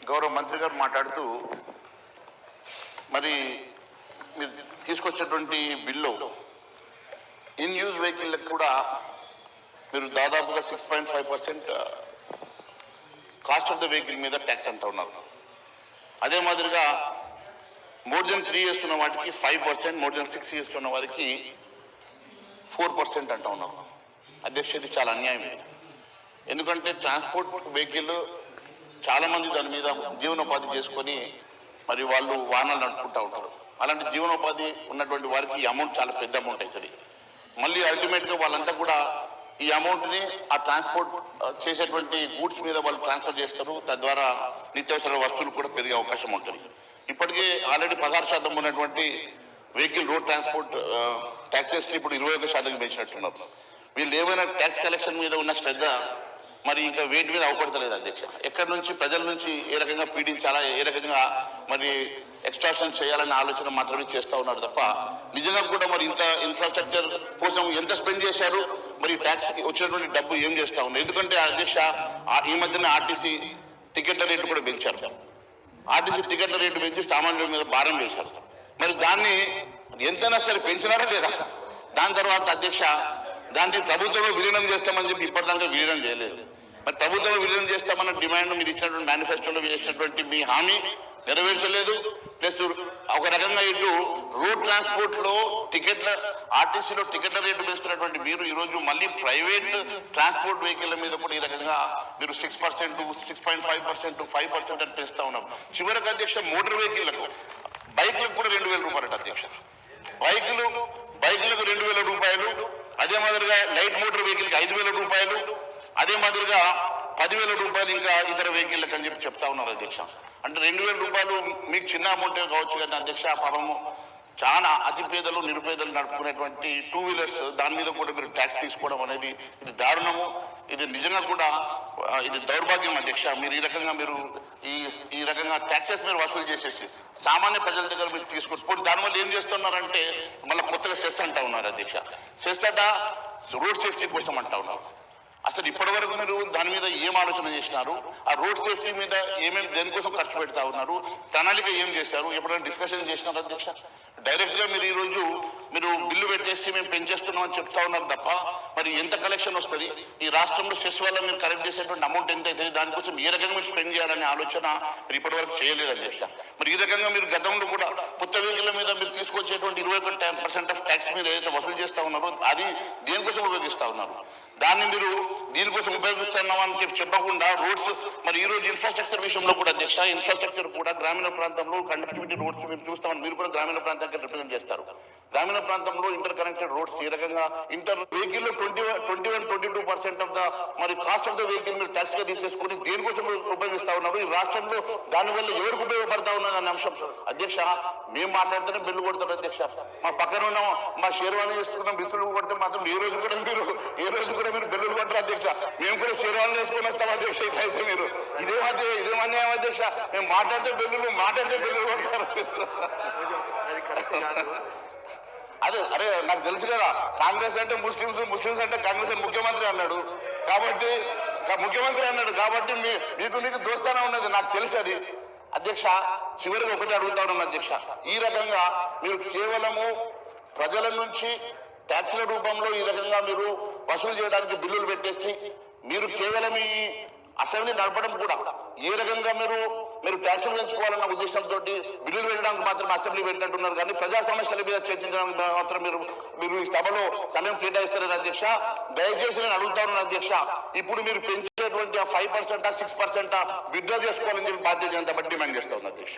గౌరవ మంత్రి గారు మాట్లాడుతూ మరి మీరు తీసుకొచ్చినటువంటి బిల్లు ఇన్ యూజ్ వెహికల్లకు కూడా మీరు దాదాపుగా 6.5% కాస్ట్ ఆఫ్ ద వెహికల్ మీద ట్యాక్స్ అంటూ ఉన్నారు. అదే మాదిరిగా మోర్ దెన్ 3 years ఉన్న వాటికి 5%, మోర్ దెన్ 6 years ఉన్న వారికి 4% అంటూ ఉన్నారు. అధ్యక్ష, ఇది చాలా అన్యాయం. ఎందుకంటే ట్రాన్స్పోర్ట్ వెహికల్ చాలామంది దాని మీద జీవనోపాధి చేసుకొని మరి వాళ్ళు వాహనాలు నడుపుకుంటూ ఉంటారు. అలాంటి జీవనోపాధి ఉన్నటువంటి వారికి ఈ అమౌంట్ చాలా పెద్ద అమౌంట్ అవుతుంది. మళ్ళీ అల్టిమేట్గా వాళ్ళంతా కూడా ఈ అమౌంట్ని ఆ ట్రాన్స్పోర్ట్ చేసేటువంటి గూడ్స్ మీద వాళ్ళు ట్రాన్స్ఫర్ చేస్తారు. తద్వారా నిత్యావసర వస్తువులు కూడా పెరిగే అవకాశం ఉంటుంది. ఇప్పటికే ఆల్రెడీ 16% ఉన్నటువంటి వెహికల్ రోడ్ ట్రాన్స్పోర్ట్ ట్యాక్సెస్ని ఇప్పుడు 21% పెంచినట్టున్నారు. వీళ్ళు ఏమైనా ట్యాక్స్ కలెక్షన్ మీద ఉన్న శ్రద్ధ మరి ఇంకా వేటి మీద అవపడతలేదు అధ్యక్ష. ఎక్కడి నుంచి ప్రజల నుంచి ఏ రకంగా పీడించాలా, ఏ రకంగా మరి ఎక్స్ట్రాక్షన్ చేయాలనే ఆలోచన మాత్రమే చేస్తూ ఉన్నారు తప్ప నిజంగా కూడా మరి ఇంత ఇన్ఫ్రాస్ట్రక్చర్ కోసం ఎంత స్పెండ్ చేశారు, మరి ట్యాక్స్కి వచ్చినటువంటి డబ్బు ఏం చేస్తూ ఉన్నారు. ఎందుకంటే అధ్యక్ష, ఈ మధ్యన ఆర్టీసీ టికెట్ల రేట్లు కూడా పెంచారు. ఆర్టీసీ టికెట్ల రేటు పెంచి సామాన్యుల మీద భారం వేశారు. మరి దాన్ని ఎంతైనా సరే పెంచినారా లేదా? దాని తర్వాత అధ్యక్ష, దాన్ని ప్రభుత్వంలో విలీనం చేస్తామని చెప్పి ఇప్పటిదాకా విలీనం చేయలేదు. మరి ప్రభుత్వంలో విలీనం చేస్తామన్న డిమాండ్ మీరు ఇచ్చినటువంటి మేనిఫెస్టోలో చేసినటువంటి మీ హామీ నెరవేర్చలేదు. ప్లస్ ఒక రకంగా ఇటు రోడ్ ట్రాన్స్పోర్ట్ లో ఆర్టీసీలో టికెట్ల రేటు పెంచుతున్నటువంటి మీరు ఈరోజు మళ్ళీ ప్రైవేట్ ట్రాన్స్పోర్ట్ వెహికల్ మీద కూడా ఈ రకంగా మీరు 6%, 6.5%, 5% అని పెంచుతా ఉన్నాం. చివరికి అధ్యక్ష, మోటార్ వెహికల్లకు బైక్లకు కూడా 2,000 రూపాయలు అధ్యక్ష. బైకులకు 2,000 రూపాయలు. అదే మాదిరిగా లైట్ మోటార్ వెహికల్కి 5,000 రూపాయలు. అదే మాదిరిగా 10,000 రూపాయలు ఇంకా ఇతర వెహికల్లకు అని చెప్పి చెప్తా ఉన్నారు అధ్యక్ష. అంటే 2,000 రూపాయలు మీకు చిన్న అమౌంటే కావచ్చు కానీ అధ్యక్ష, పాపము చాలా అతిపేదలు నిరుపేదలు నడుపుకునేటువంటి 2 వీలర్స్ దాని మీద కూడా మీరు ట్యాక్స్ తీసుకోవడం అనేది ఇది దారుణము. ఇది నిజంగా కూడా ఇది దౌర్భాగ్యం అధ్యక్ష. మీరు ఈ రకంగా ట్యాక్సెస్ మీరు వసూలు చేసేసి సామాన్య ప్రజల దగ్గర మీరు తీసుకొచ్చి దానివల్ల ఏం చేస్తున్నారంటే మళ్ళీ కొత్తగా సెస్ అంటా ఉన్నారు అధ్యక్ష. సెస్ అట రోడ్ సేఫ్టీ కోసం అంటా ఉన్నారు. అసలు ఇప్పటి వరకు మీరు దాని మీద ఏం ఆలోచన చేసినారు? ఆ రోడ్ సేఫ్టీ మీద దేనికోసం ఖర్చు పెడతా ఉన్నారు? ప్రణాళిక ఏం చేశారు? ఎప్పుడైనా డిస్కషన్ చేసినారు అధ్యక్ష? డైరెక్ట్ గా మీరు ఈరోజు బిల్లు పెట్టేసి మేము పెంచేస్తున్నామని చెప్తా ఉన్నారు తప్ప మరి ఎంత కలెక్షన్ వస్తుంది, ఈ రాష్ట్రంలో సెస్ వల్ల మీరు కలెక్ట్ చేసేటువంటి అమౌంట్ ఎంత అవుతుంది, దానికోసం ఏ రకంగా మీరు స్పెండ్ చేయాలనే ఆలోచన మీరు ఇప్పటి వరకు చేయలేదు అధ్యక్ష. మరి ఈ రకంగా మీరు గతంలో కూడా కొత్త వెహికల్ మీద మీరు తీసుకొచ్చేటువంటి 21% ఆఫ్ ట్యాక్స్ మీరు ఏదైతే వసూలు చేస్తా ఉన్నారో అది దేనికోసం ఉపయోగిస్తా ఉన్నారు? దాన్ని మీరు దీనికోసం ఉపయోగిస్తున్నామని చెప్పకుండా రోడ్స్ మరి ఈ రోజు ఇన్ఫ్రాస్ట్రక్చర్ విషయంలో కూడా అధ్యక్ష, ఇన్ఫ్రాస్ట్రక్చర్ కూడా గ్రామీణ ప్రాంతంలో కండక్టివిటీ రోడ్స్ మీరు చూస్తామని మీరు కూడా గ్రామీణ ప్రాంతానికి రిప్రజెంట్ చేస్తారు. గ్రామీణ ప్రాంతంలో ఇంటర్ కనెక్టెడ్ రోడ్స్ ఈ రకంగా వెహికల్ 21-22% ఆఫ్ ద మరి కాస్ట్ ఆఫ్ ద వెహికల్ మీరు ట్యాక్స్ గా తీసేసుకుని దేనికోసం ఉపయోగిస్తా ఉన్నారు? ఈ రాష్ట్రంలో దానివల్ల ఎవరికి ఉపయోగపడతా ఉన్నది అనే అంశం అధ్యక్ష. మేము మాట్లాడితేనే బిల్లు కొడతారు అధ్యక్ష. మా పక్కన ఉన్న మా షేర్వాణి చేసుకున్న బిల్లులు కొడితే మాత్రం ఏ రోజు కూడా మీరు బిల్లులు కొట్టరు అధ్యక్ష. మేము కూడా షేర్వాణి వేసుకొని వస్తాం అధ్యక్ష. అయితే మీరు ఇదేమన్యాయం అధ్యక్ష. మేము మాట్లాడితే బిల్లులు కొడతారు. అరే నాకు తెలుసు కదా, కాంగ్రెస్ అంటే ముస్లింస్ అంటే కాంగ్రెస్ అని ముఖ్యమంత్రి అన్నాడు కాబట్టి మీకు దోస్తానే ఉన్నది నాకు తెలుసు అది అధ్యక్ష. చివరికి ఒకటి అడుగుతా ఉన్నాను అధ్యక్ష, ఈ రకంగా మీరు కేవలము ప్రజల నుంచి ట్యాక్స్ల రూపంలో ఈ రకంగా మీరు వసూలు చేయడానికి బిల్లులు పెట్టేసి మీరు కేవలం ఈ అసెంబ్లీ నడపడం కూడా ఏ రకంగా మీరు ట్యాక్సులు పెంచుకోవాలన్న ఉద్దేశంతో బిల్లులు పెట్టడానికి మాత్రం అసెంబ్లీ పెట్టినట్టున్నారు కానీ ప్రజా సమస్యల మీద చర్చించడానికి మాత్రం మీరు ఈ సభలో సమయం కేటాయిస్తారని అధ్యక్ష. దయచేసి నేను అడుగుతా ఉన్నాను అధ్యక్ష, ఇప్పుడు మీరు పెంచేటువంటి 5%, 6% విత్డ్రా చేసుకోవాలని చెప్పి భారతీయ జనతా పార్టీ డిమాండ్ చేస్తా ఉంది అధ్యక్ష.